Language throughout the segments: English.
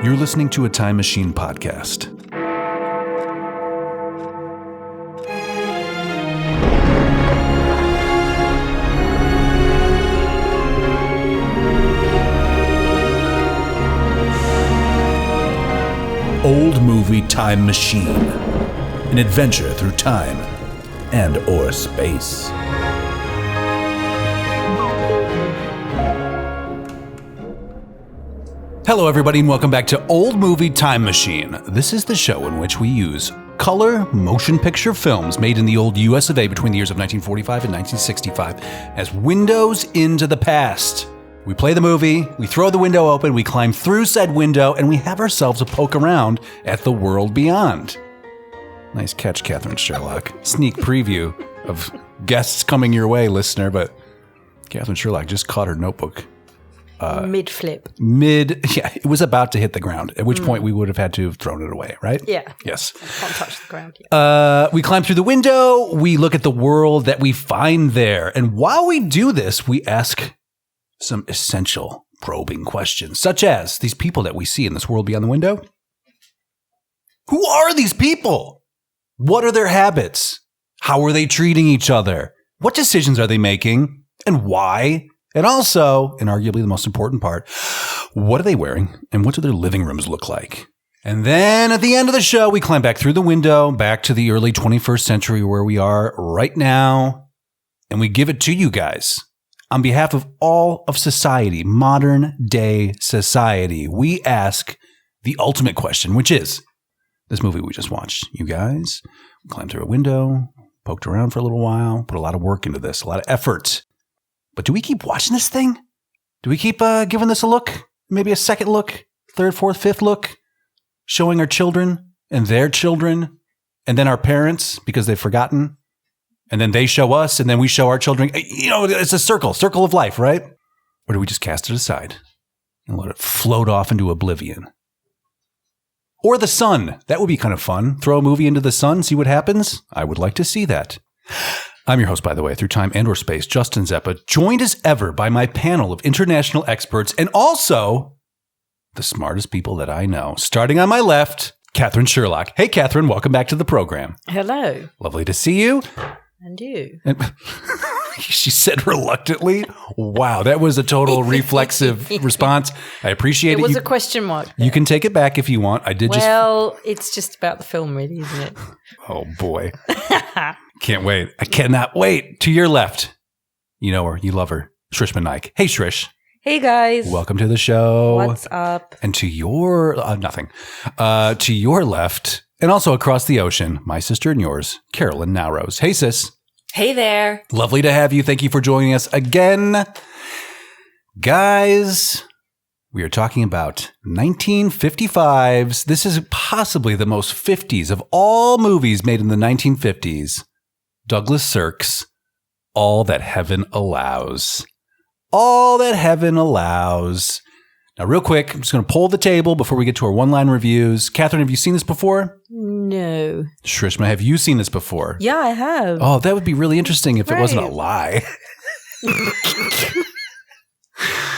You're listening to a Time Machine podcast. Old Movie Time Machine. An adventure through time and or space. Hello everybody and welcome back to Old Movie Time Machine. This is the show in which we use color motion picture films made in the old US of A between the years of 1945 and 1965 as windows into the past. We play the movie, we throw the window open, we climb through said window, and we have ourselves a poke around at the world beyond. Nice catch, Katherine Sherlock. Sneak preview of guests coming your way, listener, but Katherine Sherlock just caught her notebook. Mid-flip. Yeah, it was about to hit the ground, at which point we would have had to have thrown it away, right? Yeah. Yes. I can't touch the ground yet. We climb through the window, we look at the world that we find there, and while we do this, we ask some essential probing questions, such as these people that we see in this world beyond the window. Who are these people? What are their habits? How are they treating each other? What decisions are they making? And why? And also, and arguably the most important part, what are they wearing and what do their living rooms look like? And then at the end of the show, we climb back through the window, back to the early 21st century where we are right now, and we give it to you guys. On behalf of all of society, modern day society, we ask the ultimate question, which is this movie we just watched. You guys, we climbed through a window, poked around for a little while, put a lot of work into this, a lot of effort. But do we keep watching this thing? Do we keep giving this a look? Maybe a second look, third, fourth, fifth look? Showing our children and their children and then our parents because they've forgotten? And then they show us and then we show our children. You know, it's a circle of life, right? Or do we just cast it aside and let it float off into oblivion? Or the sun. That would be kind of fun. Throw a movie into the sun, see what happens. I would like to see that. I'm your host, by the way, through time and or space, Justin Zeppa, joined as ever by my panel of international experts and also the smartest people that I know. Starting on my left, Katherine Sherlock. Hey, Katherine, welcome back to the program. Hello. Lovely to see you. And you. She said reluctantly. Wow, that was a total reflexive response. I appreciate it. It was a question mark. You can take it back if you want. Well, it's just about the film, really, isn't it? Oh, boy. Can't wait. I cannot wait. To your left, you know her, you love her, Shrishma Naik. Hey, Shrish. Hey, guys. Welcome to the show. What's up? And to your, nothing. To your left, and also across the ocean, my sister and yours, Carolyn Naoroz. Hey, sis. Hey there. Lovely to have you. Thank you for joining us again. Guys, we are talking about 1955s. This is possibly the most 50s of all movies made in the 1950s. Douglas Sirk's All That Heaven Allows. All That Heaven Allows. Now, real quick, I'm just going to pull the table before we get to our one-line reviews. Katherine, have you seen this before? No. Shrishma, have you seen this before? Yeah, I have. Oh, that would be really interesting if it wasn't a lie.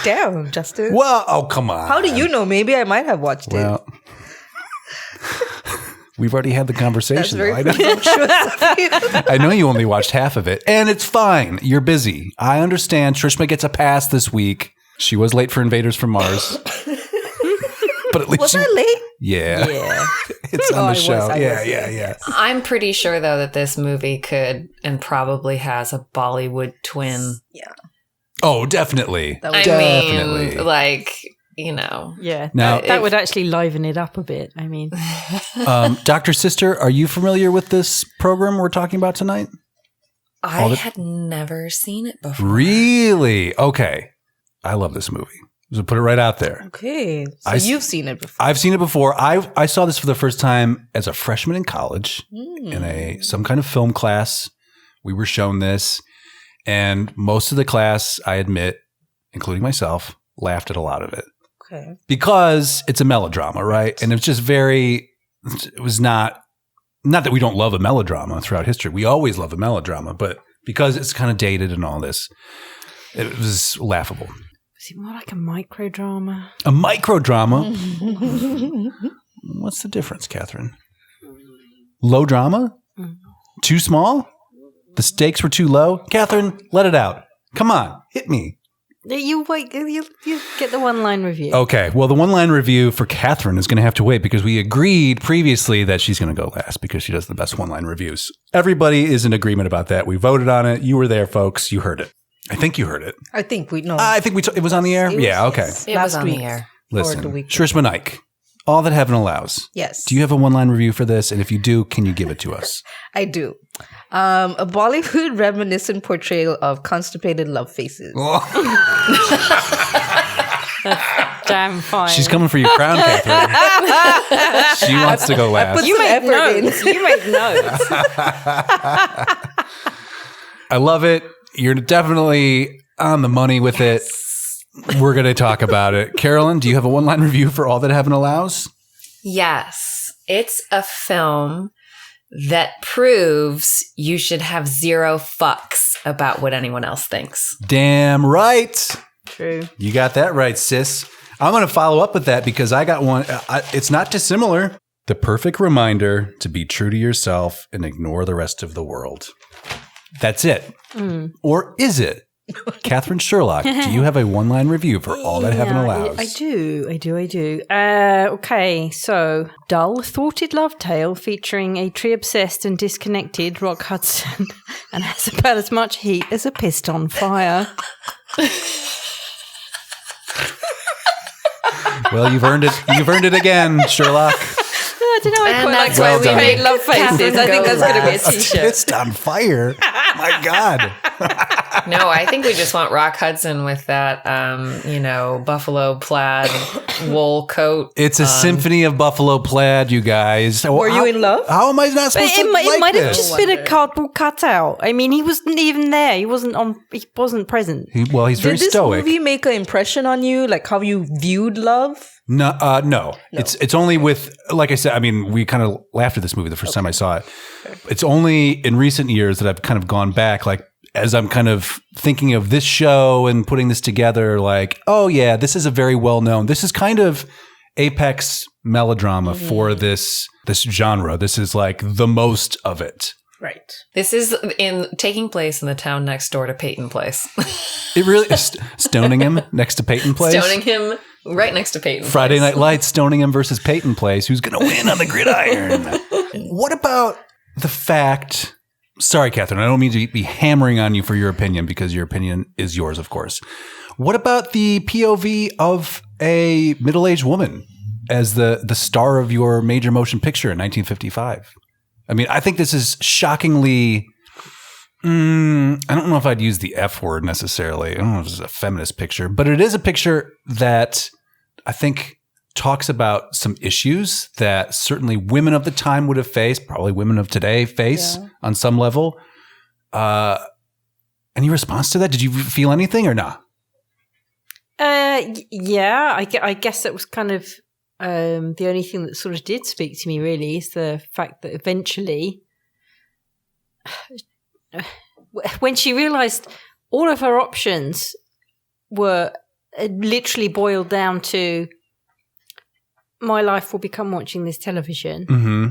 Damn, Justin. Well, oh, come on. How do you know? Maybe I might have watched it. We've already had the conversation. That's very presumptuous of you. I know you only watched half of it, and it's fine. You're busy. I understand. Shrishma gets a pass this week. She was late for Invaders from Mars. But at least was I late? Yeah. It's on the show. Yeah. I'm pretty sure, though, that this movie could and probably has a Bollywood twin. Yeah. Oh, definitely. Definitely. Like, you know. Yeah. Now, that would actually liven it up a bit. I mean. Dr. Sister, are you familiar with this program we're talking about tonight? I had never seen it before. Really? Okay. I love this movie. So put it right out there. Okay. So you've seen it before. I've seen it before. I saw this for the first time as a freshman in college in some kind of film class. We were shown this. And most of the class, I admit, including myself, laughed at a lot of it. Okay. Because it's a melodrama, right? And it's just it was not that we don't love a melodrama throughout history. We always love a melodrama, but because it's kind of dated and all this, it was laughable. Is it more like a microdrama? A microdrama? What's the difference, Catherine? Low drama? Too small? The stakes were too low? Catherine, let it out. Come on, hit me. You wait. You get the one-line review. Okay, well, the one-line review for Catherine is going to have to wait because we agreed previously that she's going to go last because she does the best one-line reviews. Everybody is in agreement about that. We voted on it. You were there, folks. You heard it. I think you heard it. I think we know. It was on the air? Yeah, okay. It was on the air. Listen, Shrishma Naik, All That Heaven Allows. Yes. Do you have a one-line review for this? And if you do, can you give it to us? I do. A Bollywood reminiscent portrayal of constipated love faces. Damn fine. She's coming for your crown, Catherine. She wants to go last. You make notes. You make notes. I love it. You're definitely on the money with it. We're going to talk about it. Carolyn, do you have a one-line review for All That Heaven Allows? Yes. It's a film that proves you should have zero fucks about what anyone else thinks. Damn right. True. You got that right, sis. I'm going to follow up with that because I got one. It's not dissimilar. The perfect reminder to be true to yourself and ignore the rest of the world. That's it. Or is it? Katherine Sherlock, do you have a one-line review for All That Heaven Allows? I do. Okay, so dull-thoughted love tale featuring a tree-obsessed and disconnected Rock Hudson and has about as much heat as a piston fire. Well, you've earned it. You've earned it again, Sherlock. I don't know. I quite like well why we made love faces. I think that's going to be a t-shirt. Pissed on fire. My God. No, I think we just want Rock Hudson with that, buffalo plaid wool coat. It's a symphony of buffalo plaid, you guys. Were you in love? How am I not supposed to like It might have this? just been a cardboard cutout. I mean, he wasn't even there. He wasn't present. He's very stoic. Did this movie make an impression on you? Like how you viewed love? No. It's only with, like I said, I mean, we kind of laughed at this movie the first time I saw it. Okay. It's only in recent years that I've kind of gone back, like, as I'm kind of thinking of this show and putting this together, like, oh yeah, this is a very well-known, this is kind of apex melodrama for this genre. This is like the most of it. Right. This is taking place in the town next door to Peyton Place. It really is. Stoning him next to Peyton Place. Stoning him right next to Peyton Friday Place. Night Lights, Stoning him versus Peyton Place. Who's going to win on the gridiron? What about the fact... Sorry, Catherine, I don't mean to be hammering on you for your opinion because your opinion is yours, of course. What about the POV of a middle-aged woman as the star of your major motion picture in 1955? I mean, I think this is shockingly... I don't know if I'd use the F word necessarily. I don't know if this is a feminist picture, but it is a picture that I think talks about some issues that certainly women of the time would have faced, probably women of today face on some level. Any response to that? Did you feel anything or not? Yeah, I guess that was kind of the only thing that sort of did speak to me really is the fact that eventually when she realized all of her options were literally boiled down to my life will become watching this television. Mm-hmm.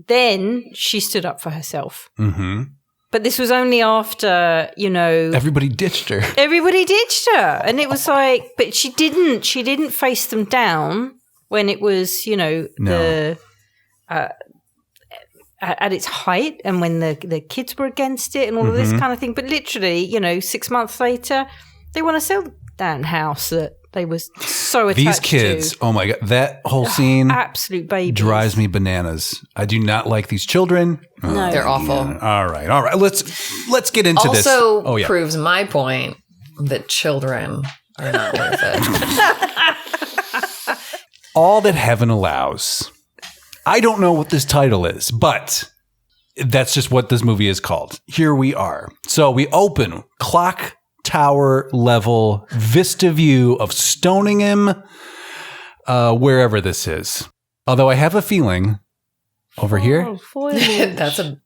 Then she stood up for herself. Mm-hmm. But this was only after, everybody ditched her. And it was like, but she didn't face them down when it was, at its height and when the kids were against it and all of this kind of thing. But literally, 6 months later, they want to sell the damn house that they was so attached to. These kids, oh my God, that whole scene absolute babies. Drives me bananas. I do not like these children. No. They're awful. All right. Let's get into this. Also proves my point that children are not worth it. All That Heaven Allows. I don't know what this title is, but that's just what this movie is called. Here we are. So we open clock tower level vista view of Stoningham, wherever this is. Although I have a feeling over here. Oh, foliage.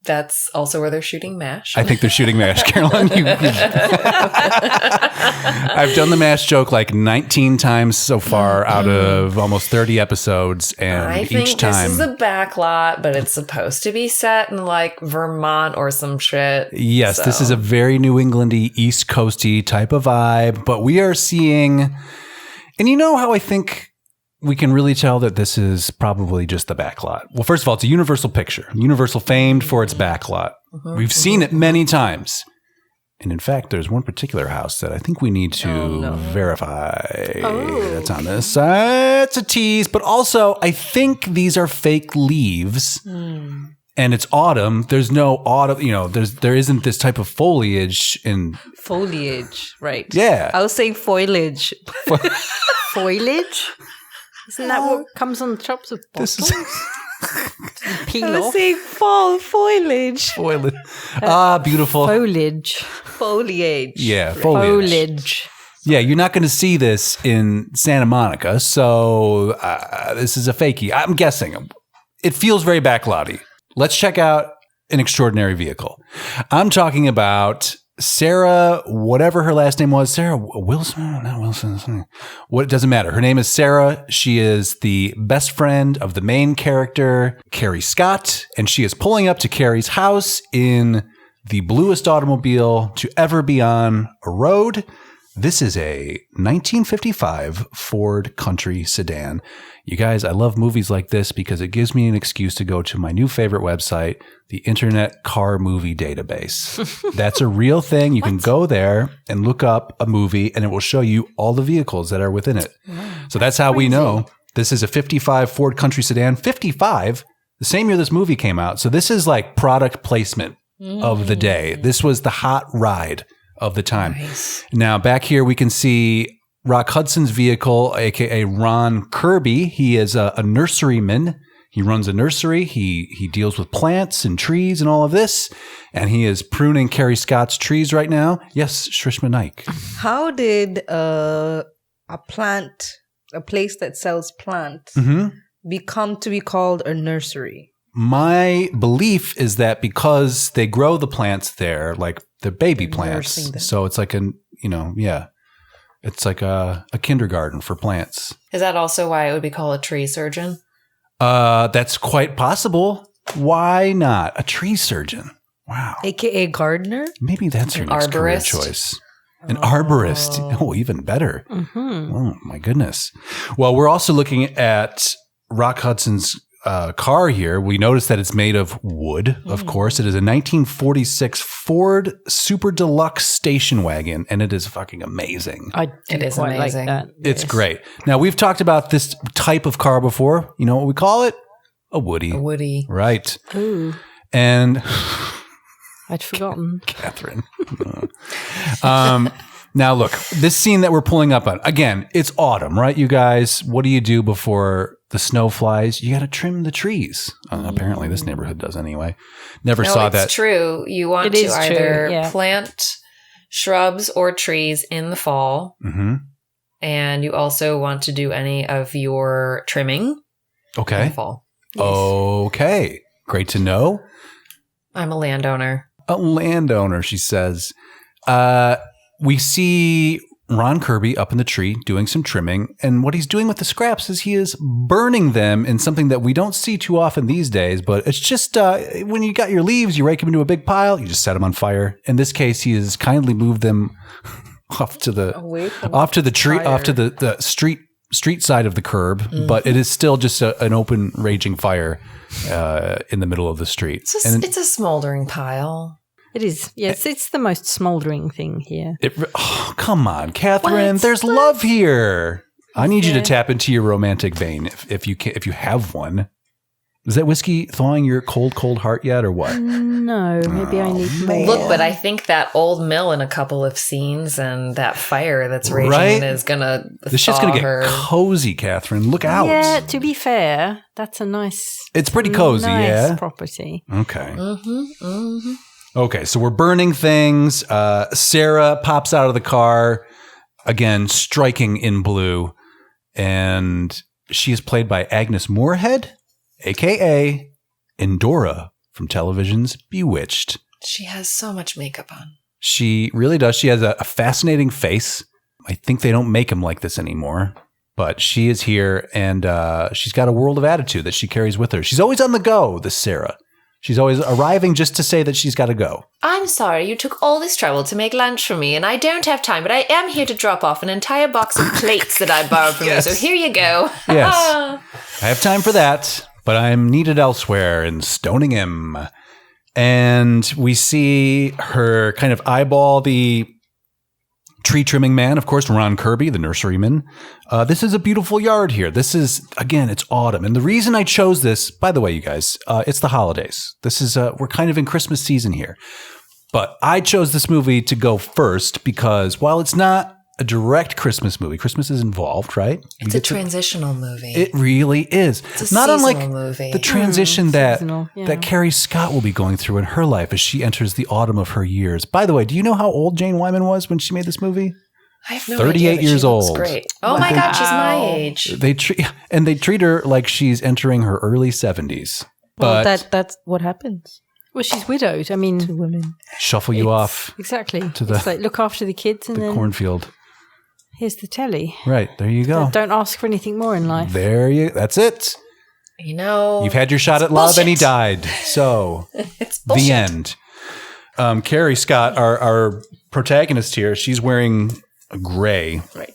That's also where they're shooting MASH. I think they're shooting MASH, Carolyn. I've done the MASH joke like 19 times so far out of almost 30 episodes, and I think each time this is a back lot, but it's supposed to be set in like Vermont or some shit. Yes, so. This is a very New Englandy, East Coasty type of vibe, but we are seeing, and you know how I think we can really tell that this is probably just the backlot. Well, first of all, it's a Universal picture. Universal famed for its backlot. We've seen it many times. And in fact, there's one particular house that I think we need to verify. That's on this side. It's a tease, but also I think these are fake leaves. And it's autumn. There's no autumn, there isn't this type of foliage in Foliage, right. Yeah. I'll say foliage. Foliage? Isn't that what comes on the tops of bottles? This is Peel I was off. saying fall foliage. foliage. Beautiful. Foliage. Foliage. Yeah, foliage. Yeah, you're not going to see this in Santa Monica, so this is a fakie. I'm guessing. It feels very backlotty. Let's check out an extraordinary vehicle. I'm talking about Sarah, whatever her last name was. Sarah Wilson? Not Wilson. What? It doesn't matter. Her name is Sarah. She is the best friend of the main character, Carrie Scott, and she is pulling up to Carrie's house in the bluest automobile to ever be on a road. This is a 1955 Ford Country sedan. You guys, I love movies like this because it gives me an excuse to go to my new favorite website, the Internet Car Movie Database. That's a real thing. You can go there and look up a movie and it will show you all the vehicles that are within it. So that's how we know this is a 55 Ford Country sedan. 55, the same year this movie came out. So this is like product placement of the day. This was the hot ride of the time. Nice. Now, back here, we can see Rock Hudson's vehicle, a.k.a. Ron Kirby. He is a nurseryman. He runs a nursery. He deals with plants and trees and all of this. And he is pruning Carrie Scott's trees right now. Yes, Shrishma Naik. How did a place that sells plants become to be called a nursery? My belief is that because they grow the plants there, like the baby plants, so it's like it's like a kindergarten for plants. Is that also why it would be called a tree surgeon? That's quite possible. Why not? A tree surgeon. Wow. AKA gardener? Maybe that's your next career arborist. choice. An arborist. Oh, even better. Oh, my goodness. Well, we're also looking at Rock Hudson's car here. We notice that it's made of wood, of course. It is a 1946 Ford Super Deluxe station wagon, and it is fucking amazing. It is quite amazing. like that. It's great. Now, we've talked about this type of car before. You know what we call it? A Woody. A Woody. Right. Ooh, And I'd forgotten. Catherine. Now, look, this scene that we're pulling up on, again, it's autumn, right, you guys? What do you do before the snow flies? You got to trim the trees. Apparently, this neighborhood does anyway. Never No, saw it's that. true. You want It to is true, either yeah. plant shrubs or trees in the fall, Mm-hmm. and you also want to do any of your trimming in the Okay. fall. Okay. Great to know. I'm a landowner. A landowner, she says. We see Ron Kirby up in the tree doing some trimming, and what he's doing with the scraps is he is burning them in something that we don't see too often these days, but it's just when you got your leaves, you rake them into a big pile, you just set them on fire. In this case, he has kindly moved them off to the street side of the curb, but it is still just an open raging fire in the middle of the street. It's a smoldering pile. It is. Yes, it's the most smouldering thing here. Come on, Catherine. There's love here. I need you to tap into your romantic vein if you have one. Is that whiskey thawing your cold heart yet, or what? No, maybe I need more. Look, but I think that old mill in a couple of scenes and that fire that's raging Right? is gonna This shit's gonna thaw get her. cozy, Catherine. Look out. Yeah, to be fair, that's a nice. It's pretty cozy, nice yeah? property. Okay. Okay, so we're burning things. Sarah pops out of the car, again, striking in blue. And she is played by Agnes Moorehead, a.k.a. Endora from television's Bewitched. She has so much makeup on. She really does. She has a fascinating face. I think they don't make him like this anymore. But she is here, and she's got a world of attitude that she carries with her. She's always on the go, this Sarah. She's always arriving just to say that she's got to go. I'm sorry you took all this trouble to make lunch for me, and I don't have time, but I am here to drop off an entire box of plates that I borrowed from you, so here you go. Yes. I have time for that, but I'm needed elsewhere in Stoneham. And we see her kind of eyeball the tree trimming man, of course, Ron Kirby, the nurseryman. This is a beautiful yard here. This is, again, it's autumn. And the reason I chose this, by the way, you guys, it's the holidays. This is, we're kind of in Christmas season here. But I chose this movie to go first because while it's not a direct Christmas movie, Christmas is involved, right? It's a transitional movie. It really is. It's a not unlike movie. the transition that yeah. Carrie Scott will be going through in her life as she enters the autumn of her years. By the way, do you know how old Jane Wyman was when she made this movie? I have no 38 idea, years she looks old. Great. Oh my God, she's my age. They treat her like she's entering her early 70s. Well, But that's what happens Well, she's widowed. I mean, to women. shuffle you off exactly. to the- It's like look after the kids and the then cornfield. here's the telly. Right, there you go. Don't ask for anything more in life. That's it. You know, You've had your shot at love and he died. So it's bullshit. the end. Carrie Scott, our protagonist here, she's wearing a gray Right.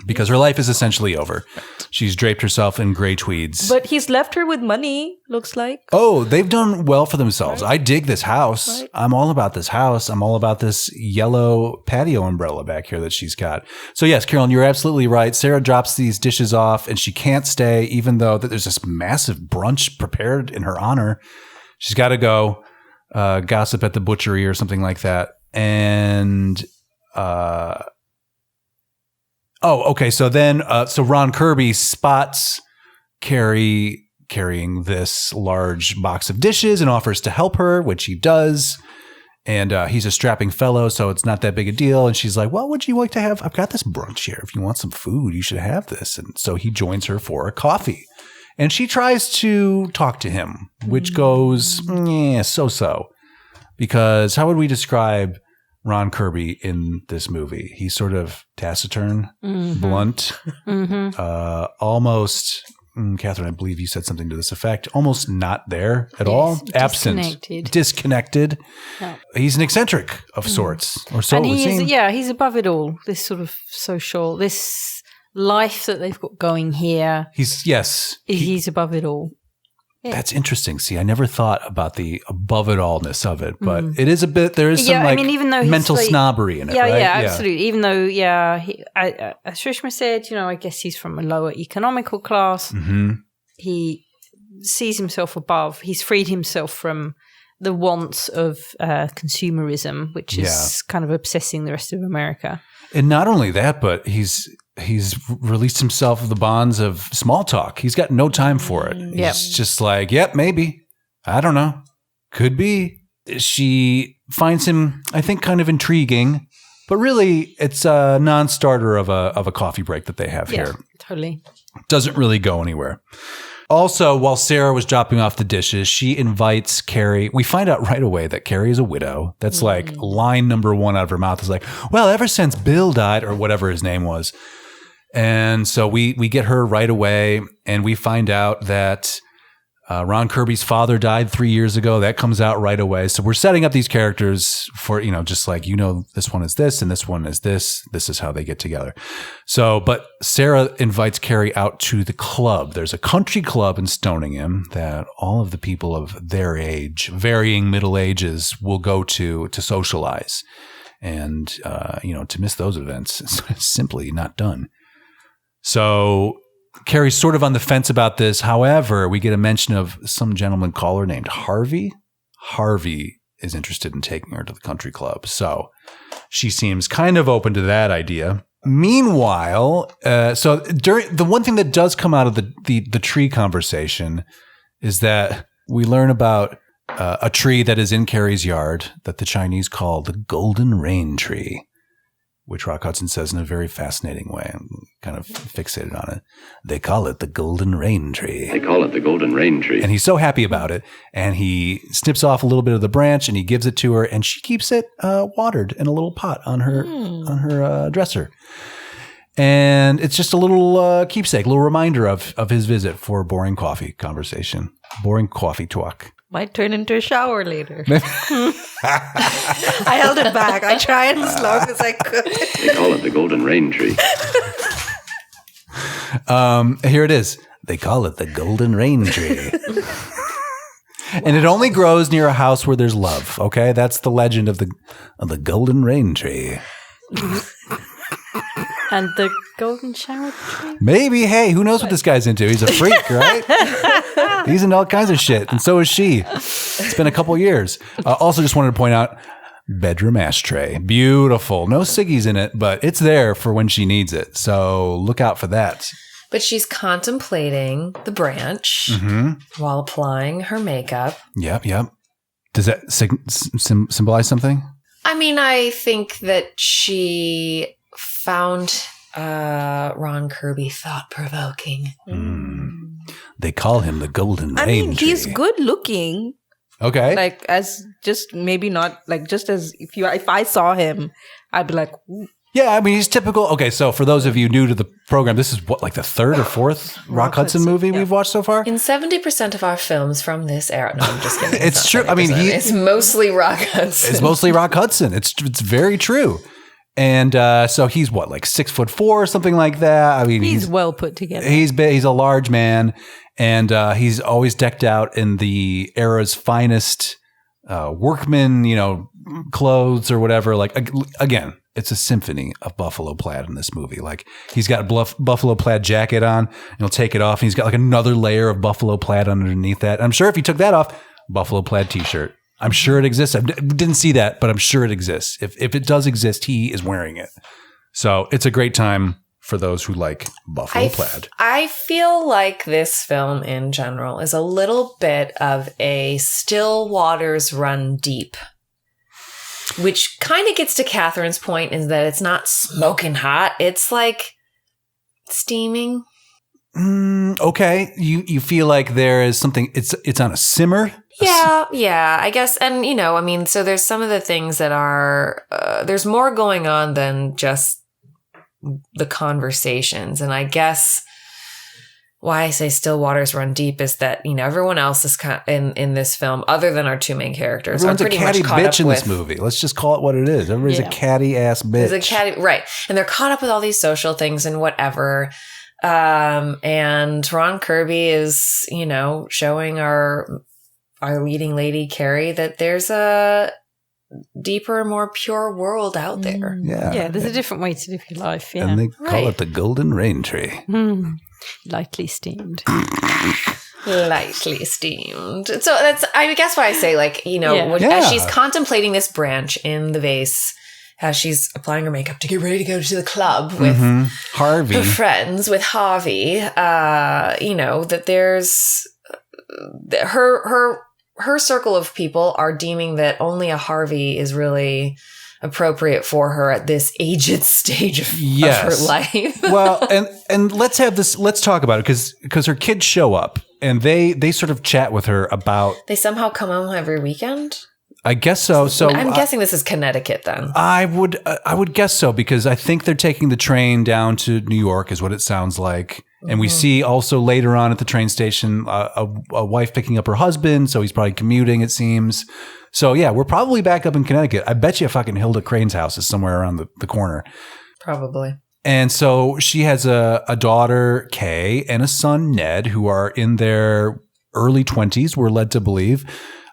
because her life is essentially over. She's draped herself in gray tweeds. But he's left her with money, looks like. Oh, they've done well for themselves. I dig this house. Right. I'm all about this house. I'm all about this yellow patio umbrella back here that she's got. So yes, Carolyn, you're absolutely right. Sarah drops these dishes off and she can't stay, even though that there's this massive brunch prepared in her honor. She's got to go gossip at the butchery or something like that. And okay. So then, so Ron Kirby spots Carrie carrying this large box of dishes and offers to help her, which he does. And he's a strapping fellow, so it's not that big a deal. And she's like, well, would you like to have? I've got this brunch here. If you want some food, you should have this. And so he joins her for a coffee. And she tries to talk to him, which goes, so-so. Because how would we describe Ron Kirby in this movie? He's sort of taciturn, blunt, almost, Catherine, I believe you said something to this effect, almost not there at all, absent, disconnected. Yeah. He's an eccentric of sorts, or so And it would seem. he's above it all. This sort of social, this life that they've got going here. He's above it all. Yeah. That's interesting. See, I never thought about the above it allness of it, but it is a bit, there is some even though he's mental like, snobbery in it, yeah, right? Yeah, absolutely. Even though, as Shrishma said, I guess he's from a lower economical class. Mm-hmm. He sees himself above. He's freed himself from the wants of consumerism, which is kind of obsessing the rest of America. And not only that, but he's released himself of the bonds of small talk. He's got no time for it. He's just like, yep, maybe. I don't know. Could be. She finds him, I think, kind of intriguing, but really it's a non-starter of a coffee break that they have here. Totally. Doesn't really go anywhere. Also, while Sarah was dropping off the dishes, she invites Carrie. We find out right away that Carrie is a widow. That's like line number one out of her mouth is like, well, ever since Bill died, or whatever his name was. And so we get her right away, and we find out that Ron Kirby's father died 3 years ago. That comes out right away. So we're setting up these characters for, just like, this one is this and this one is this. This is how they get together. So, but Sarah invites Carrie out to the club. There's a country club in Stoneham that all of the people of their age, varying middle ages, will go to socialize. And, to miss those events is simply not done. So Carrie's sort of on the fence about this. However, we get a mention of some gentleman caller named Harvey. Harvey is interested in taking her to the country club. So she seems kind of open to that idea. Meanwhile, so during the one thing that does come out of the tree conversation is that we learn about a tree that is in Carrie's yard that the Chinese call the golden rain tree, which Rock Hudson says in a very fascinating way. I'm kind of fixated on it. They call it the golden rain tree. They call it the golden rain tree. And he's so happy about it. And he snips off a little bit of the branch and he gives it to her, and she keeps it watered in a little pot on her dresser. And it's just a little keepsake, a little reminder of his visit for a boring coffee conversation, boring coffee talk. Might turn into a shower later. I held it back. I tried as long as I could. They call it the golden rain tree. Here it is. They call it the golden rain tree. And it only grows near a house where there's love. Okay, that's the legend of the golden rain tree. And the golden shower tree? Maybe. Hey, who knows what this guy's into? He's a freak, right? He's into all kinds of shit, and so is she. It's been a couple years. Also, just wanted to point out, bedroom ashtray. Beautiful. No ciggies in it, but it's there for when she needs it. So look out for that. But she's contemplating the branch while applying her makeup. Yep. Does that symbolize something? I mean, I think that she found Ron Kirby thought-provoking. They call him the golden rain I mean, tree. he's good looking. Okay. Like, as just maybe not, like, just as if I saw him, I'd be like, ooh. Yeah, I mean, he's typical. Okay, so for those of you new to the program, this is what, like the third or fourth Rock Hudson movie we've watched so far? In 70% of our films from this era. No, I'm just kidding. It's true. I mean, it's mostly Rock Hudson. It's mostly Rock Hudson. It's very true. And so he's what, like 6'4" or something like that. I mean, He's well put together. He's big. He's a large man, and he's always decked out in the era's finest workman, clothes or whatever. Like again, it's a symphony of buffalo plaid in this movie. Like he's got a buffalo plaid jacket on, and he'll take it off, and he's got like another layer of buffalo plaid underneath that. And I'm sure if he took that off, buffalo plaid t-shirt. I'm sure it exists. I didn't see that, but I'm sure it exists. If it does exist, he is wearing it. So it's a great time for those who like buffalo plaid. I feel like this film in general is a little bit of a still waters run deep, which kind of gets to Catherine's point, is that it's not smoking hot. It's like steaming. Okay. You feel like there is something, it's on a simmer? Yeah, I guess. And, I mean, so there's some of the things that are, there's more going on than just the conversations. And I guess why I say still waters run deep is that, everyone else is in this film, other than our two main characters, everyone's are pretty a catty much caught bitch up in with this movie. Let's just call it what it is. Everybody's a catty ass bitch. There's a catty, right. And they're caught up with all these social things and whatever. And Ron Kirby is, showing our leading lady, Carrie, that there's a deeper, more pure world out there. Yeah. There's a different way to live your life. Yeah. And they call it the golden rain tree. Lightly steamed. Lightly steamed. So that's, I guess why I say, like, as she's contemplating this branch in the vase, as she's applying her makeup to get ready to go to the club with Harvey, her friends, with Harvey, that there's her circle of people are deeming that only a Harvey is really appropriate for her at this aged stage of her life. Well, and let's talk about it, because her kids show up and they sort of chat with her about. They somehow come home every weekend? I guess so. So I'm guessing this is Connecticut then. I would guess so, because I think they're taking the train down to New York is what it sounds like. And we see also later on at the train station a wife picking up her husband. So he's probably commuting, it seems. So yeah, we're probably back up in Connecticut. I bet you fucking Hilda Crane's house is somewhere around the corner. Probably. And so she has a daughter, Kay, and a son, Ned, who are in their early 20s, we're led to believe.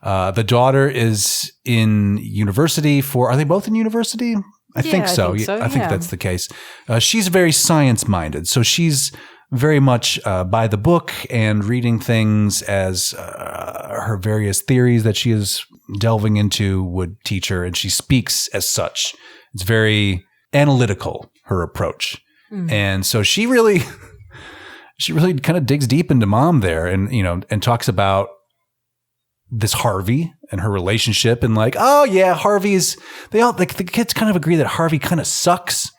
The daughter is in university are they both in university? I think so. I think that's the case. She's very science minded. So she's very much by the book and reading things as her various theories that she is delving into would teach her. And she speaks as such. It's very analytical, her approach. And so she really kind of digs deep into mom there and talks about this Harvey and her relationship, and like, oh yeah, the kids kind of agree that Harvey kind of sucks.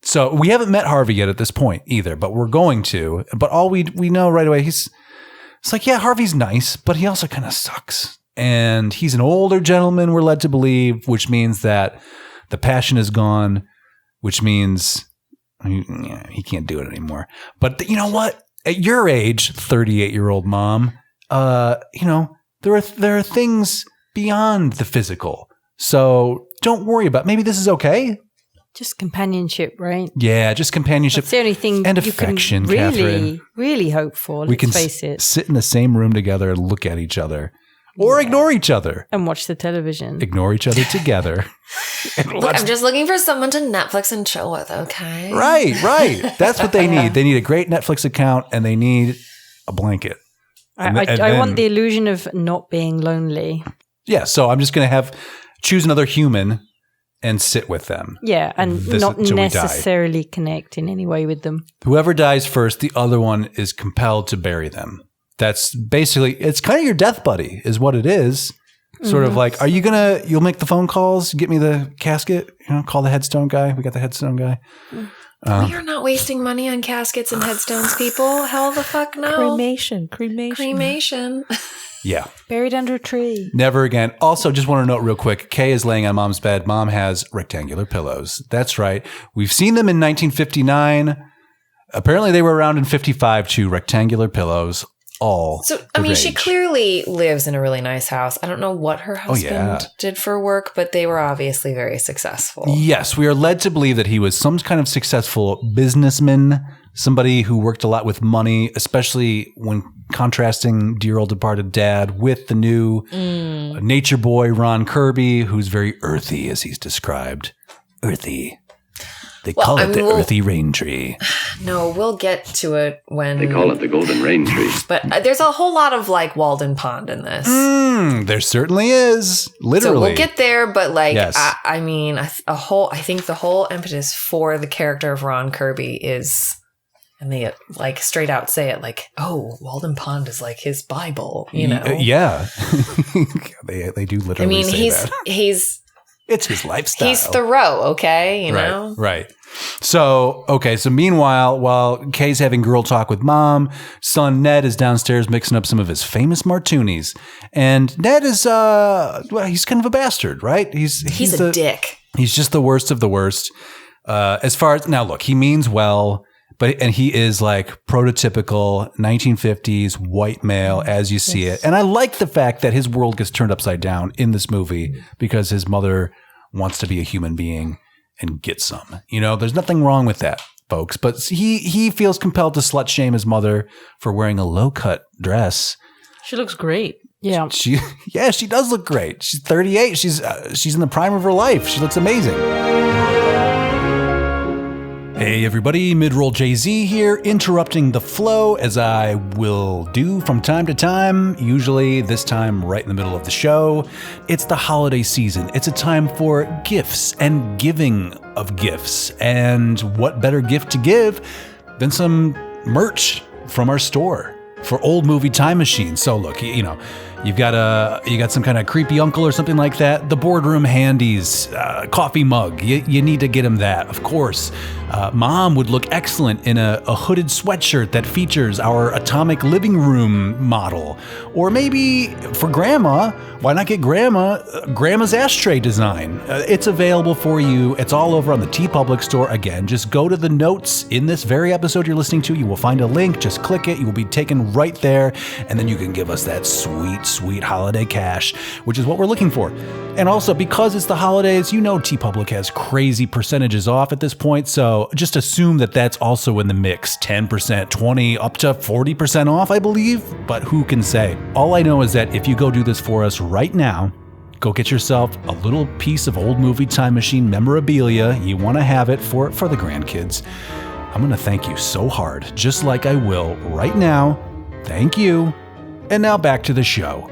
So we haven't met Harvey yet at this point either, but we're going to. But all we know right away, it's like, yeah, Harvey's nice, but he also kind of sucks. And he's an older gentleman, we're led to believe, which means that the passion is gone, which means he can't do it anymore. But you know what? At your age, 38-year-old mom, there are things beyond the physical. So don't worry about. Maybe this is okay. Just companionship, right? Yeah, just companionship. That's the only thing and you affection, can really, Catherine. really hope for. We can face it. sit in the same room together and look at each other, or ignore each other and watch the television. Ignore each other together. Look, I'm just looking for someone to Netflix and chill with. Okay, right. That's what they need. They need a great Netflix account and they need a blanket. I want the illusion of not being lonely. Yeah, so I'm just going to choose another human and sit with them. Yeah, and not necessarily connect in any way with them. Whoever dies first, the other one is compelled to bury them. That's basically, it's kind of your death buddy is what it is. Sort of like, you'll make the phone calls, get me the casket, call the headstone guy. We got the headstone guy. We are not wasting money on caskets and headstones, people. Hell the fuck no. Cremation. Yeah. Buried under a tree. Never again. Also, just want to note real quick, Kay is laying on mom's bed. Mom has rectangular pillows. That's right. We've seen them in 1959. Apparently they were around in 55 too. Rectangular pillows. So, she clearly lives in a really nice house. I don't know what her husband did for work, but they were obviously very successful. Yes, we are led to believe that he was some kind of successful businessman, somebody who worked a lot with money, especially when contrasting dear old departed dad with the new nature boy, Ron Kirby, who's very earthy, as he's described. Earthy. They call it the earthy rain tree. No, we'll get to it when... They call it the golden rain tree. But there's a whole lot of Walden Pond in this. There certainly is. Literally. So we'll get there, but yes. I think the whole impetus for the character of Ron Kirby is... And they straight out say it Walden Pond is like his Bible, Yeah. they do literally say that. It's his lifestyle. He's Thoreau, okay? Right. So meanwhile, while Kay's having girl talk with mom, son Ned is downstairs mixing up some of his famous martinis. And Ned is, he's kind of a bastard, right? He's a dick. He's just the worst of the worst. Now look, he means well, and he is prototypical 1950s white male as you see it. And I like the fact that his world gets turned upside down in this movie because his mother wants to be a human being and get some. There's nothing wrong with that, folks. But he feels compelled to slut shame his mother for wearing a low cut dress. She looks great. Yeah. She does look great. She's 38. She's in the prime of her life. She looks amazing. Hey everybody, Midroll Jay-Z here, interrupting the flow as I will do from time to time, usually this time right in the middle of the show. It's the holiday season. It's a time for gifts and giving of gifts. And what better gift to give than some merch from our store for Old Movie Time Machine. So look, you got some kind of creepy uncle or something like that. The Boardroom Handy's coffee mug. You need to get him that, of course. Mom would look excellent in a hooded sweatshirt that features our atomic living room model. Or maybe for grandma, why not get grandma's ashtray design? It's available for you. It's all over on the TeePublic store. Again, just go to the notes in this very episode you're listening to. You will find a link. Just click it. You will be taken right there. And then you can give us that sweet holiday cash, which is what we're looking for. And also, because it's the holidays, TeePublic has crazy percentages off at this point, so just assume that that's also in the mix. 10%, 20%, up to 40% off, I believe, but who can say? All I know is that if you go do this for us right now, go get yourself a little piece of Old Movie Time Machine memorabilia. You want to have it for the grandkids. I'm going to thank you so hard, just like I will right now. Thank you. And now back to the show.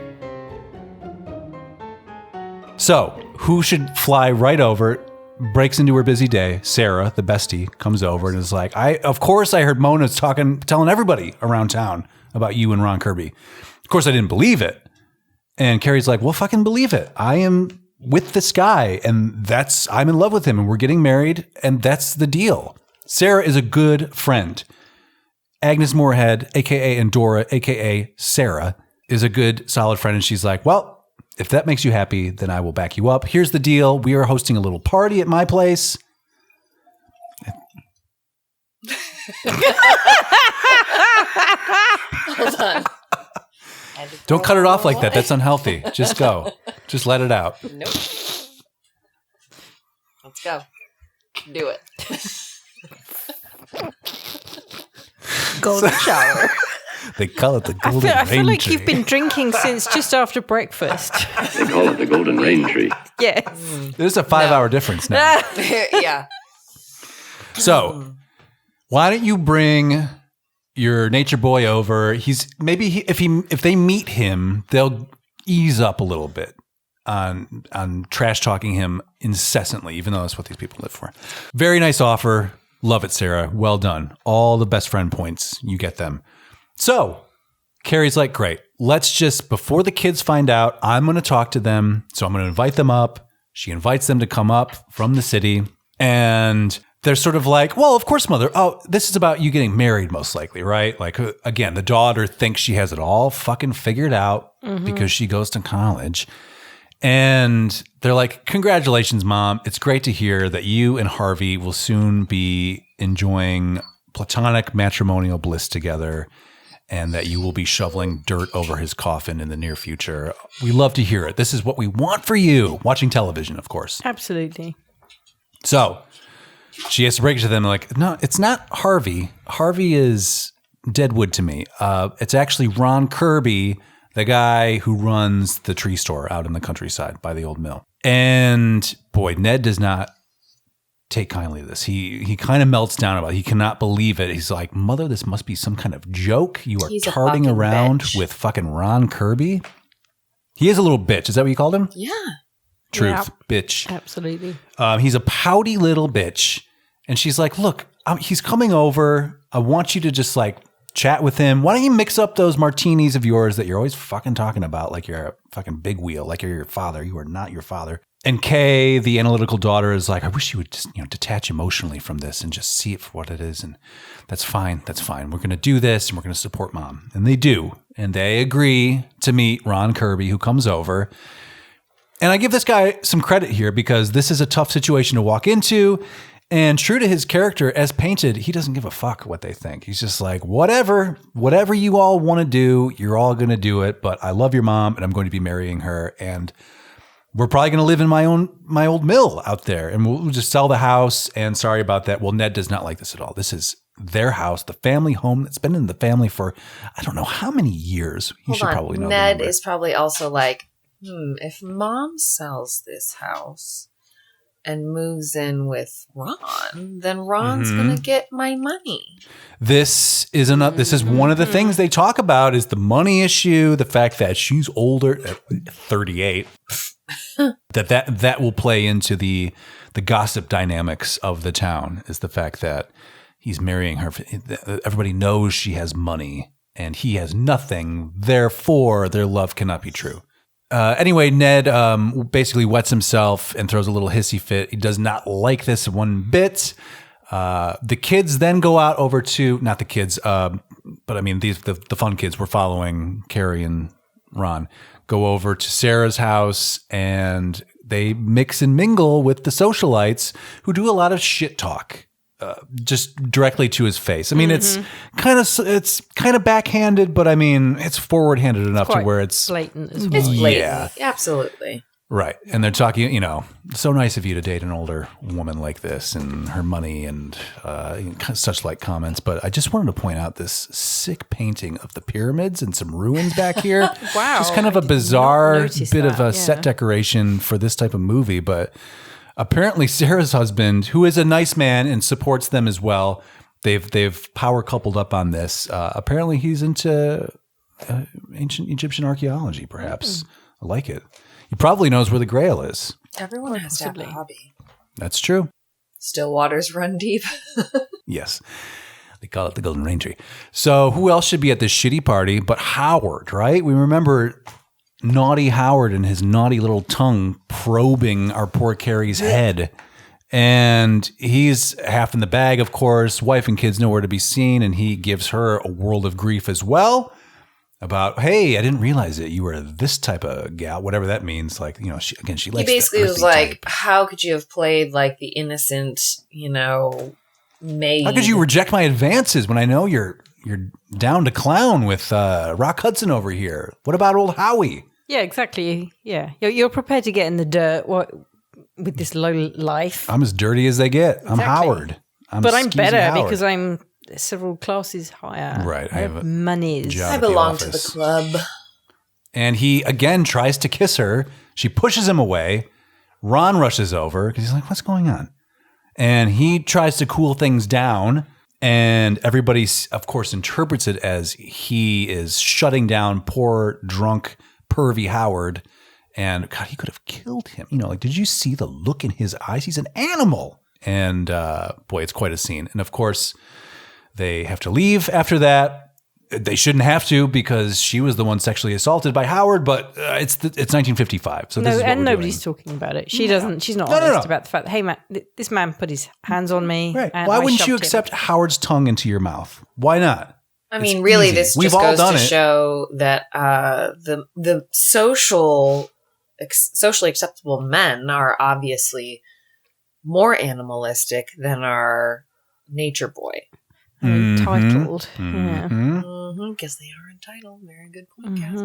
So, who should fly right over, breaks into her busy day? Sarah, the bestie, comes over and is like, of course I heard Mona's telling everybody around town about you and Ron Kirby. Of course I didn't believe it. And Carrie's like, well, fucking believe it. I am with this guy and I'm in love with him and we're getting married and that's the deal. Sarah is a good friend. Agnes Moorhead, a.k.a. Endora, a.k.a. Sarah, is a good, solid friend. And she's like, well, if that makes you happy, then I will back you up. Here's the deal. We are hosting a little party at my place. Hold on. Don't cut it off like that. That's unhealthy. Just go. Just let it out. Nope. Let's go. Do it. Golden shower. They call it the Golden I feel Rain like Tree. you've been drinking since just after breakfast. They call it the Golden Rain Tree. Yes. There's a 5-hour difference now. Yeah. So, why don't you bring your nature boy over? If they meet him, they'll ease up a little bit on trash talking him incessantly, even though that's what these people live for. Very nice offer. Love it, Sarah. Well done. All the best friend points. You get them. So Carrie's like, great. Let's just, before the kids find out, I'm going to talk to them. So I'm going to invite them up. She invites them to come up from the city. And they're sort of like, well, of course, mother. Oh, this is about you getting married, most likely, right? Like, again, the daughter thinks she has it all fucking figured out because she goes to college. And they're like, congratulations, Mom. It's great to hear that you and Harvey will soon be enjoying platonic matrimonial bliss together and that you will be shoveling dirt over his coffin in the near future. We love to hear it. This is what we want for you. Watching television, of course. Absolutely. So she has to break it to them like, no, it's not Harvey. Harvey is deadwood to me. It's actually Ron Kirby, the guy who runs the tree store out in the countryside by the old mill. And boy, Ned does not take kindly to this. He kind of melts down about it. He cannot believe it. He's like, mother, this must be some kind of joke. You are He's a tarting fucking around bitch. with fucking Ron Kirby. He is a little bitch. Is that what you called him? Yeah. Truth. Yeah. Bitch. Absolutely. He's a pouty little bitch. And she's like, look, he's coming over. I want you to just like chat with him. Why don't you mix up those martinis of yours that you're always fucking talking about like you're a fucking big wheel, like you're your father. You are not your father. And Kay, the analytical daughter, is like, I wish you would just, detach emotionally from this and just see it for what it is. And that's fine. That's fine. We're going to do this and we're going to support Mom. And they do. And they agree to meet Ron Kirby, who comes over. And I give this guy some credit here because this is a tough situation to walk into. And true to his character as painted, he doesn't give a fuck what they think. He's just like, whatever you all want to do, you're all going to do it. But I love your mom and I'm going to be marrying her. And we're probably going to live in my old mill out there. And we'll just sell the house. And sorry about that. Well, Ned does not like this at all. This is their house, the family home that's been in the family for, I don't know how many years. You should probably know. Ned is probably also like, if Mom sells this house and moves in with Ron, then Ron's going to get my money. This is one of the things they talk about is the money issue, the fact that she's older at 38. that will play into the gossip dynamics of the town is the fact that he's marrying her. Everybody knows she has money and he has nothing. Therefore, their love cannot be true. Anyway, Ned basically wets himself and throws a little hissy fit. He does not like this one bit. The kids then go out over to, not the kids, but I mean, the fun kids were following Carrie and Ron, go over to Sarah's house and they mix and mingle with the socialites who do a lot of shit talk. Just directly to his face. I mean, it's kind of backhanded, but I mean, it's forward-handed enough to where it's blatant as well. It's blatant. Yeah. Absolutely. Right. And they're talking, so nice of you to date an older woman like this and her money and such like comments. But I just wanted to point out this sick painting of the pyramids and some ruins back here. Wow. Just kind of a bizarre bit of a yeah. set decoration for this type of movie. But apparently Sarah's husband, who is a nice man and supports them as well, they've power coupled up on this. Apparently he's into ancient Egyptian archaeology, perhaps. I like it. He probably knows where the Grail is. Everyone has to have a hobby. That's true. Still waters run deep. Yes. They call it the Golden Rain Tree. So who else should be at this shitty party but Howard, right? We remember naughty Howard and his naughty little tongue probing our poor Carrie's head And he's half in the bag, of course. Wife and kids nowhere to be seen. And he gives her a world of grief as well about, hey, I didn't realize it. You were this type of gal, whatever that means. Like, she likes He the basically was earthy like, type. how could you have played like the innocent, maid? How could you reject my advances when I know you're down to clown with Rock Hudson over here? What about old Howie? Yeah, exactly. Yeah. You're prepared to get in the dirt with this low life. I'm as dirty as they get. I'm Howard. But I'm skeezy better Howard. because I'm several classes higher. Right. I have monies. job I at the belong to the office. club. And he again tries to kiss her. She pushes him away. Ron rushes over because he's like, what's going on? And he tries to cool things down. And everybody, of course, interprets it as he is shutting down poor, drunk, pervy Howard. And God, he could have killed him. Did you see the look in his eyes? He's an animal. And boy, it's quite a scene. And of course, they have to leave after that. They shouldn't have to because she was the one sexually assaulted by Howard. But it's 1955, so this is what we're nobody's doing. talking about it. She doesn't. She's not honest about the fact that, hey, man, this man put his hands on me. Right? And Why I wouldn't you shoved him. accept Howard's tongue into your mouth? Why not? I It's mean, really, easy. this We've just all goes done to it. show that the socially acceptable men are obviously more animalistic than our nature boy. Entitled. Yeah. Mm-hmm, because they are entitled. Very good point, Cass.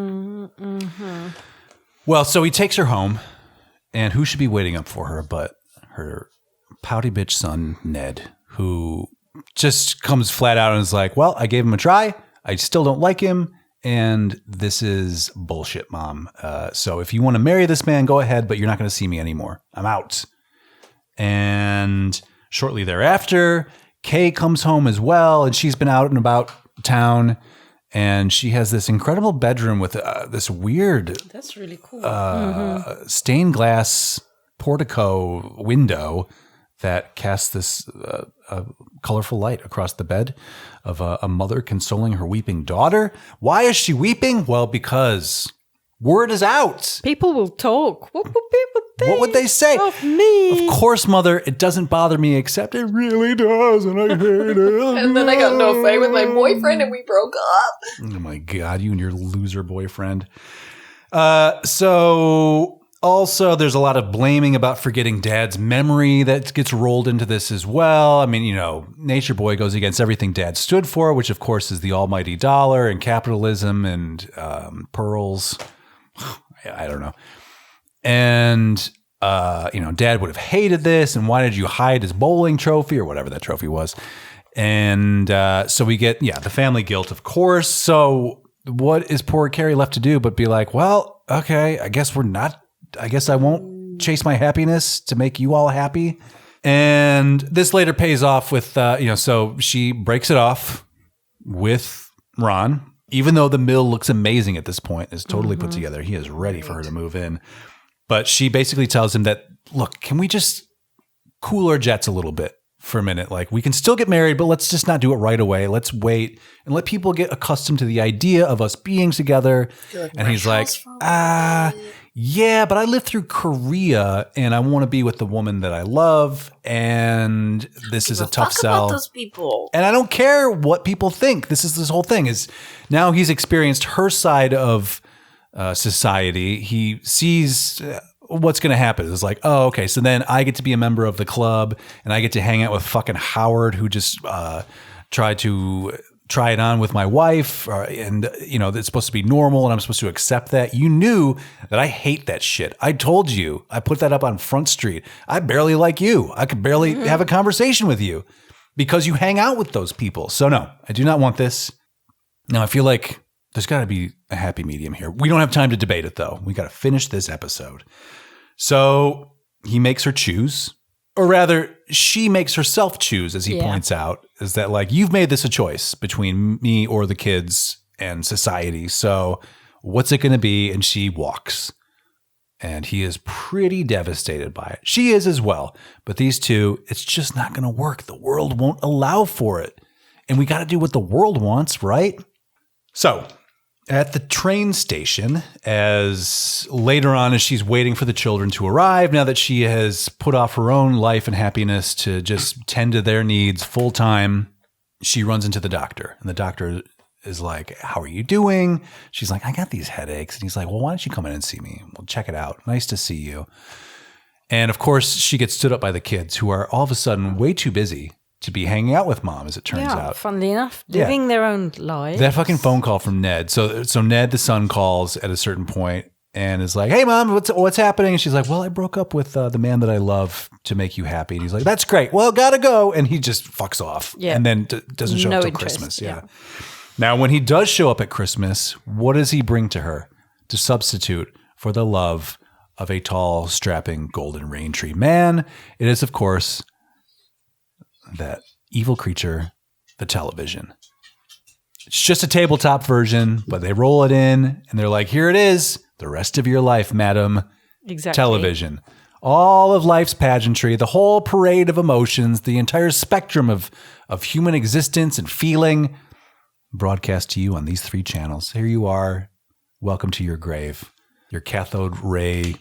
Well, so he takes her home, and who should be waiting up for her but her pouty bitch son, Ned, who just comes flat out and is like, well, I gave him a try. I still don't like him. And this is bullshit, Mom. So if you want to marry this man, go ahead, but you're not going to see me anymore. I'm out. And shortly thereafter, Kay comes home as well, and she's been out and about town. And she has this incredible bedroom with this weird That's really cool. stained glass portico window that casts this colorful light across the bed of a mother consoling her weeping daughter. Why is she weeping? Well, because word is out. People will talk. What would people think? What would they say? Of me. Of course, Mother, it doesn't bother me, except it really does, and I hate it. And then I got into a fight with my boyfriend and we broke up. Oh my God, you and your loser boyfriend. So also there's a lot of blaming about forgetting Dad's memory that gets rolled into this as well. I mean, Nature Boy goes against everything Dad stood for, which of course is the almighty dollar and capitalism and pearls. I don't know. And, Dad would have hated this. And why did you hide his bowling trophy or whatever that trophy was? And so we get, the family guilt, of course. So what is poor Carrie left to do but be like, well, okay, I guess I won't chase my happiness to make you all happy. And this later pays off with, so she breaks it off with Ron, even though the mill looks amazing at this point, is totally put together. He is ready for her to move in. But she basically tells him that, look, can we just cool our jets a little bit for a minute? Like, we can still get married, but let's just not do it right away. Let's wait and let people get accustomed to the idea of us being together. And he's like, yeah, but I lived through Korea and I want to be with the woman that I love. And this is a tough sell. About those people. And I don't care what people think. This whole thing is now he's experienced her side of society. He sees what's going to happen. It's like, oh, okay. So then I get to be a member of the club and I get to hang out with fucking Howard, who just tried to try it on with my wife. And, it's supposed to be normal and I'm supposed to accept that. You knew that I hate that shit. I told you. I put that up on Front Street. I barely like you. I could barely have a conversation with you because you hang out with those people. So no, I do not want this. Now, I feel like there's got to be a happy medium here. We don't have time to debate it, though. We got to finish this episode. So he makes her choose, or rather, she makes herself choose, as he points out, is that like, you've made this a choice between me or the kids and society. So what's it going to be? And she walks. And he is pretty devastated by it. She is as well. But these two, it's just not going to work. The world won't allow for it. And we got to do what the world wants, right? So At the train station, as later on as she's waiting for the children to arrive, now that she has put off her own life and happiness to just tend to their needs full time, she runs into the doctor. And the doctor is like, how are you doing? She's like, I got these headaches. And he's like, well, why don't you come in and see me? We'll check it out. Nice to see you. And of course, she gets stood up by the kids who are all of a sudden way too busy to be hanging out with mom, as it turns out. Funnily enough, living their own lives. That fucking phone call from Ned. So Ned, the son, calls at a certain point and is like, hey, mom, what's happening? And she's like, well, I broke up with the man that I love to make you happy. And he's like, that's great. Well, gotta go. And he just fucks off. Yeah. And then doesn't show up till Christmas. Yeah. Now, when he does show up at Christmas, what does he bring to her to substitute for the love of a tall, strapping golden rain tree man? It is, of course, that evil creature, the television. It's just a tabletop version, but they roll it in and they're like, here it is, the rest of your life, madam. Exactly. Television. All of life's pageantry, the whole parade of emotions, the entire spectrum of human existence and feeling broadcast to you on these 3 channels. Here you are. Welcome to your grave, your cathode ray